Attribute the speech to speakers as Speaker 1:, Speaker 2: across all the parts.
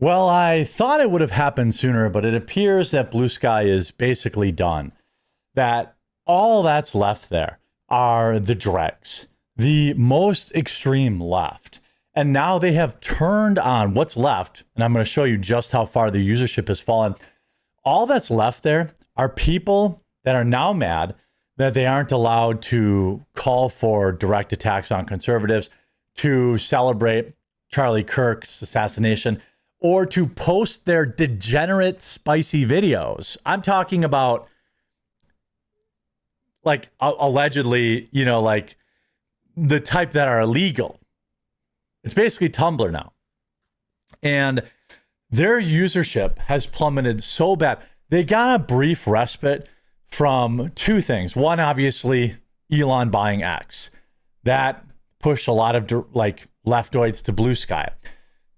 Speaker 1: Well, I thought it would have happened sooner, but it appears that Bluesky is basically done. That all that's left there are the dregs, the most extreme left. And now they have turned on what's left, and I'm going to show you just how far the usership has fallen. All that's left there are people that are now mad that they aren't allowed to call for direct attacks on conservatives, to celebrate Charlie Kirk's assassination, or to post their degenerate, spicy videos. I'm talking about, like, allegedly, like the type that are illegal. It's basically Tumblr now. And their usership has plummeted so bad. They got a brief respite from two things. One, obviously, Elon buying X. That pushed a lot of leftoids to Bluesky.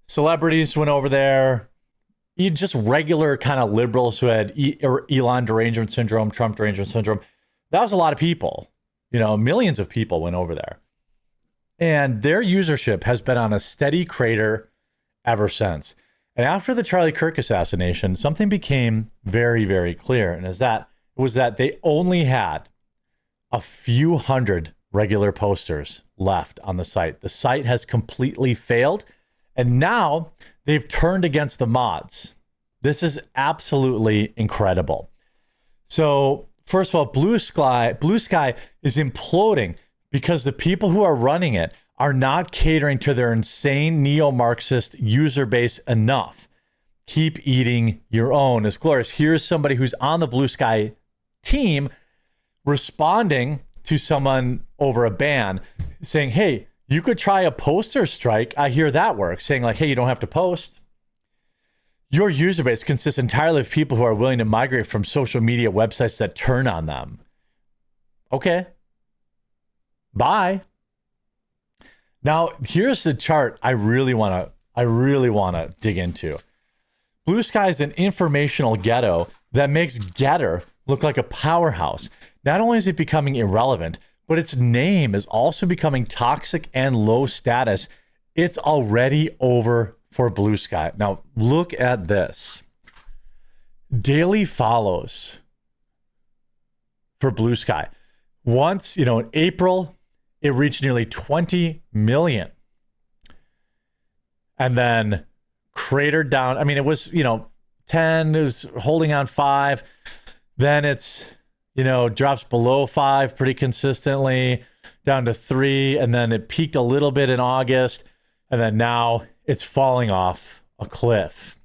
Speaker 1: Celebrities went over there. Just regular kind of liberals who had Elon derangement syndrome, Trump derangement syndrome. That was a lot of people. Millions of people went over there. And their usership has been on a steady crater ever since. And after the Charlie Kirk assassination, something became very, very clear. And it was that they only had a few hundred regular posters left on the site. The site has completely failed. And now they've turned against the mods. This is absolutely incredible. So first of all, Bluesky is imploding because the people who are running it are not catering to their insane neo-Marxist user base enough. Keep eating your own. As glorious. Here's somebody who's on the Bluesky team responding to someone over a ban saying, hey, you could try a poster strike. I hear that works. Saying like, hey, you don't have to post. Your user base consists entirely of people who are willing to migrate from social media websites that turn on them. Okay. Bye. Now, here's the chart I really want to dig into. Bluesky is an informational ghetto that makes Getter look like a powerhouse. Not only is it becoming irrelevant, but its name is also becoming toxic and low status. It's already over for Bluesky. Now, look at this. Daily follows for Bluesky. Once, in April, it reached nearly 20 million. And then cratered down. I mean, it was, 10, it was holding on 5. Then it's, drops below 5 pretty consistently, down to 3. And then it peaked a little bit in August. And then now it's falling off a cliff.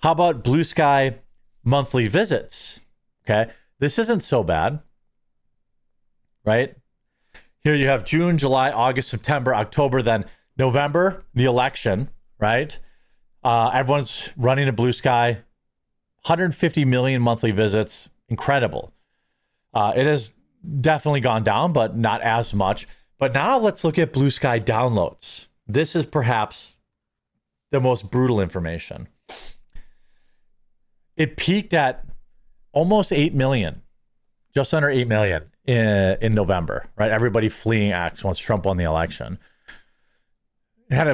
Speaker 1: How about Bluesky monthly visits? Okay. This isn't so bad, right? Here you have June, July, August, September, October, then November, the election, right? Everyone's running to Bluesky. 150 million monthly visits. Incredible. It has definitely gone down, but not as much. But now let's look at Bluesky downloads. This is perhaps the most brutal information. It peaked at almost 8 million, just under 8 million in November, right? Everybody fleeing X once Trump won the election. It had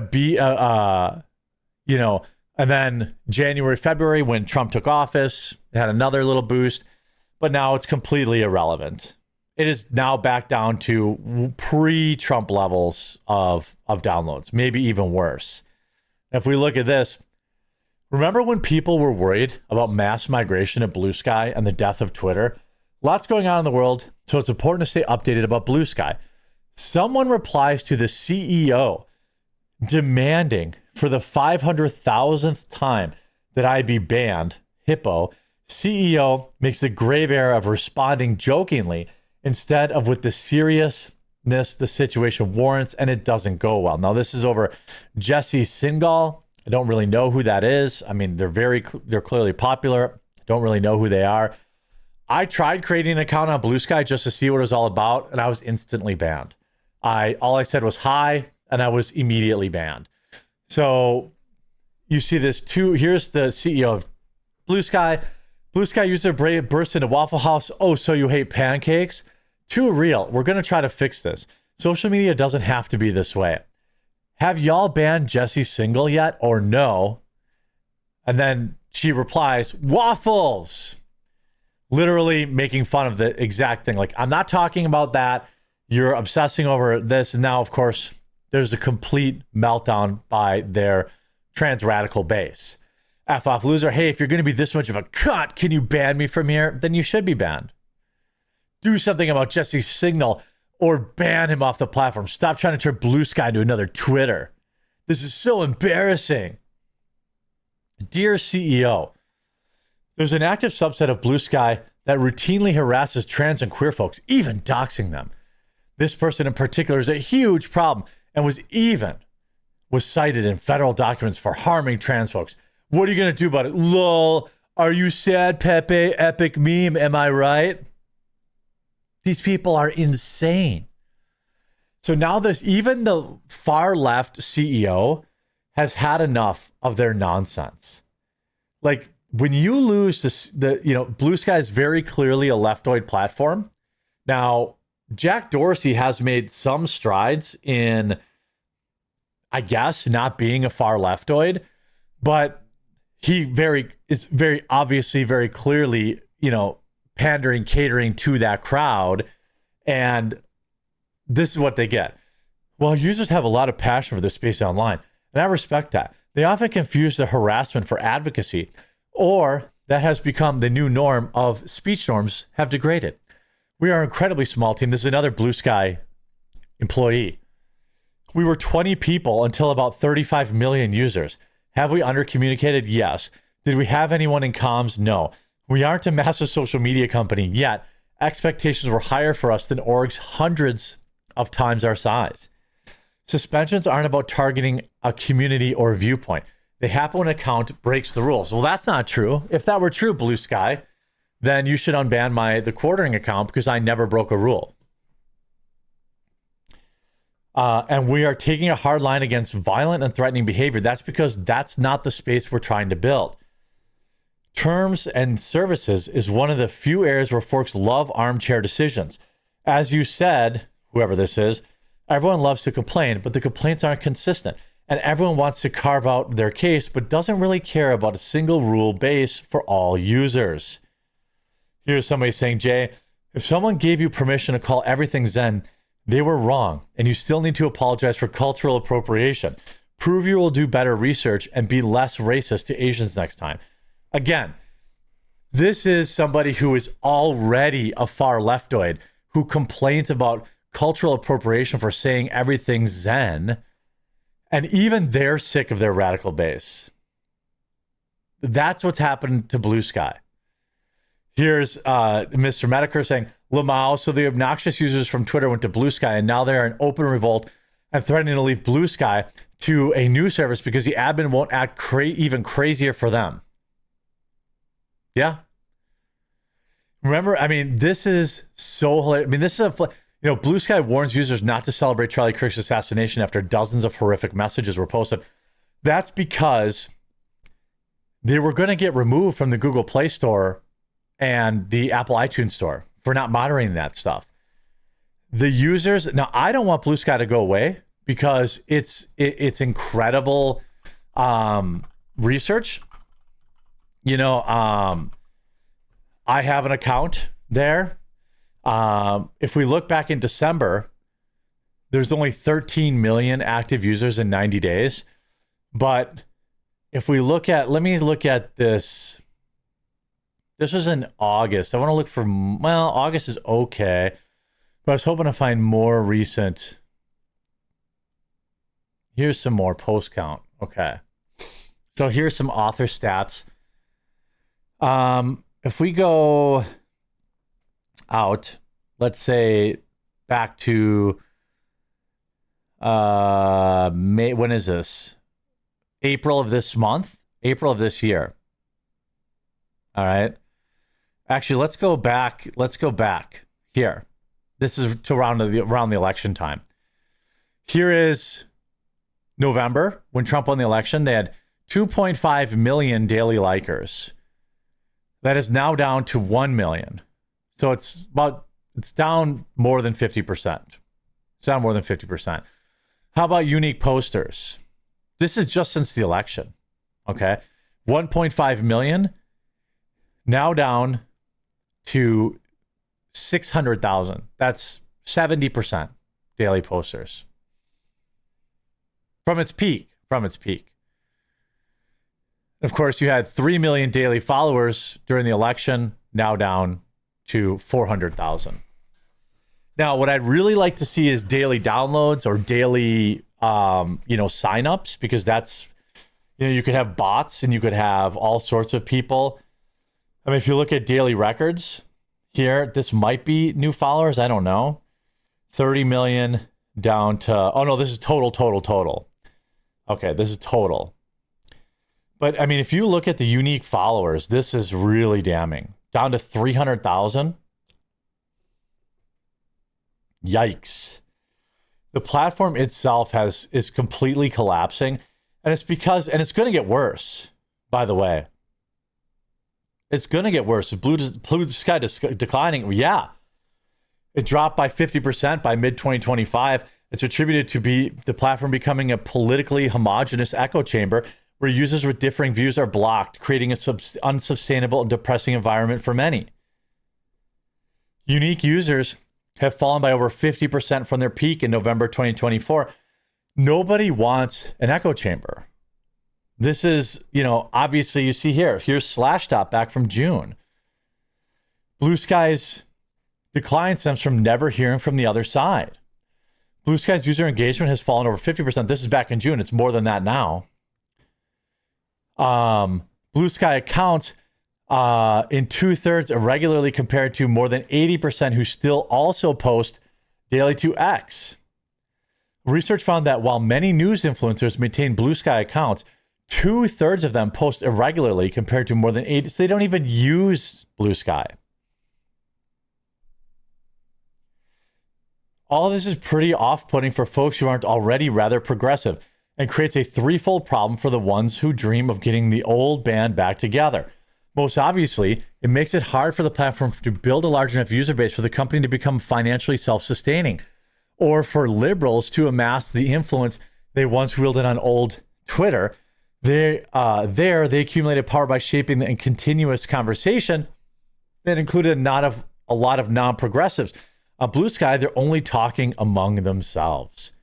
Speaker 1: and then January, February, when Trump took office, it had another little boost, but now it's completely irrelevant. It is now back down to pre-Trump levels of downloads, maybe even worse. If we look at this, remember when people were worried about mass migration at Bluesky and the death of Twitter? Lots going on in the world, so it's important to stay updated about Bluesky. Someone replies to the CEO demanding for the 500,000th time that I be banned. Hippo. CEO makes the grave error of responding jokingly instead of with the seriousness the situation warrants, and it doesn't go well. Now, this is over Jesse Singal. I don't really know who that is. I mean, they're clearly popular. I don't really know who they are. I tried creating an account on Bluesky just to see what it was all about, and I was instantly banned. All I said was hi, and I was immediately banned. So you see this too. Here's the CEO of Bluesky. Bluesky user burst into Waffle House. Oh, so you hate pancakes? Too real. We're going to try to fix this. Social media doesn't have to be this way. Have y'all banned Jesse Singal yet or no? And then she replies, waffles, literally making fun of the exact thing. Like, I'm not talking about that. You're obsessing over this. And now, of course, there's a complete meltdown by their trans radical base. F off loser. Hey, if you're going to be this much of a cunt, can you ban me from here? Then you should be banned. Do something about Jesse's Signal or ban him off the platform. Stop trying to turn Bluesky into another Twitter. This is so embarrassing. Dear CEO, there's an active subset of Bluesky that routinely harasses trans and queer folks, even doxing them. This person in particular is a huge problem and was cited in federal documents for harming trans folks. What are you going to do about it? Lol. Are you sad, Pepe? Epic meme. Am I right? These people are insane. So now even the far left CEO has had enough of their nonsense. Like, when you lose Bluesky is very clearly a leftoid platform. Now, Jack Dorsey has made some strides in, I guess, not being a far leftoid, but he is very obviously, very clearly, pandering, catering to that crowd. And this is what they get. Well, users have a lot of passion for this space online, and I respect that. They often confuse the harassment for advocacy, or that has become the new norm of speech norms have degraded. We are an incredibly small team. This is another Bluesky employee. We were 20 people until about 35 million users. Have we undercommunicated? Yes. Did we have anyone in comms? No. We aren't a massive social media company yet. Expectations were higher for us than orgs hundreds of times our size. Suspensions aren't about targeting a community or viewpoint. They happen when an account breaks the rules. Well, that's not true. If that were true, Bluesky, then you should unban the quartering account because I never broke a rule. And we are taking a hard line against violent and threatening behavior. That's because that's not the space we're trying to build. Terms and services is one of the few areas where folks love armchair decisions. As you said, whoever this is, everyone loves to complain, but the complaints aren't consistent. And everyone wants to carve out their case, but doesn't really care about a single rule base for all users. Here's somebody saying, Jay, if someone gave you permission to call everything Zen, they were wrong, and you still need to apologize for cultural appropriation. Prove you will do better research and be less racist to Asians next time. Again, this is somebody who is already a far leftoid who complains about cultural appropriation for saying everything Zen, and even they're sick of their radical base. That's what's happened to Bluesky. Here's Mr. Medicare saying, Lamau, so the obnoxious users from Twitter went to Bluesky, and now they're in open revolt and threatening to leave Bluesky to a new service because the admin won't act even crazier for them. Yeah. Remember, I mean, this is so hilarious. I mean, this is Bluesky warns users not to celebrate Charlie Kirk's assassination after dozens of horrific messages were posted. That's because they were going to get removed from the Google Play Store and the Apple iTunes Store for not moderating that stuff. The users, now I don't want Bluesky to go away because it's incredible research. I have an account there. If we look back in December, there's only 13 million active users in 90 days. But if we let me look at this. This was in August. I want to look for, August is okay, but I was hoping to find more recent. Here's some more post count. Okay. So here's some author stats. If we go out, let's say back to May, when is this? April of this month, April of this year. All right. Actually, let's go back here. This is to around the election time. Here is November, when Trump won the election. They had 2.5 million daily likers. That is now down to 1 million. So it's down more than 50%. It's down more than 50%. How about unique posters? This is just since the election. Okay. 1.5 million, now down to 600,000. That's 70% daily posters. From its peak. Of course, you had 3 million daily followers during the election, now down to 400,000. Now, what I'd really like to see is daily downloads or daily, signups, because that's, you could have bots and you could have all sorts of people. I mean, if you look at daily records here, this might be new followers. I don't know. 30 million down to, oh no, this is total. Okay, this is total. But I mean, if you look at the unique followers, this is really damning. Down to 300,000. Yikes. The platform itself is completely collapsing. And it's going to get worse, by the way. It's going to get worse. Bluesky declining. Yeah. It dropped by 50% by mid-2025. It's attributed to the platform becoming a politically homogenous echo chamber where users with differing views are blocked, creating an unsustainable and depressing environment for many. Unique users have fallen by over 50% from their peak in November 2024. Nobody wants an echo chamber. This is, obviously you see here's Slashdot back from June. Bluesky's decline stems from never hearing from the other side. Bluesky's user engagement has fallen over 50%. This is back in June. It's more than that now. Bluesky accounts in 2/3 irregularly compared to more than 80% who still also post daily to X. Research found that while many news influencers maintain Bluesky accounts, 2/3 of them post irregularly compared to more than 80%. So they don't even use Bluesky. All of this is pretty off-putting for folks who aren't already rather progressive and creates a threefold problem for the ones who dream of getting the old band back together. Most obviously, it makes it hard for the platform to build a large enough user base for the company to become financially self-sustaining, or for liberals to amass the influence they once wielded on old Twitter. They accumulated power by shaping the continuous conversation that included a lot of non-progressives. On Bluesky, they're only talking among themselves.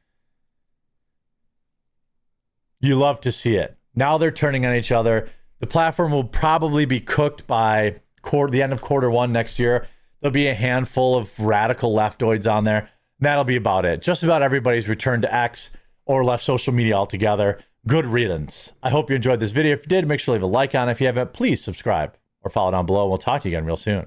Speaker 1: You love to see it. Now they're turning on each other. The platform will probably be cooked by the end of Q1 next year. There'll be a handful of radical leftoids on there. That'll be about it. Just about everybody's returned to X or left social media altogether. Good riddance. I hope you enjoyed this video. If you did, make sure to leave a like on it. If you haven't, please subscribe or follow down below. We'll talk to you again real soon.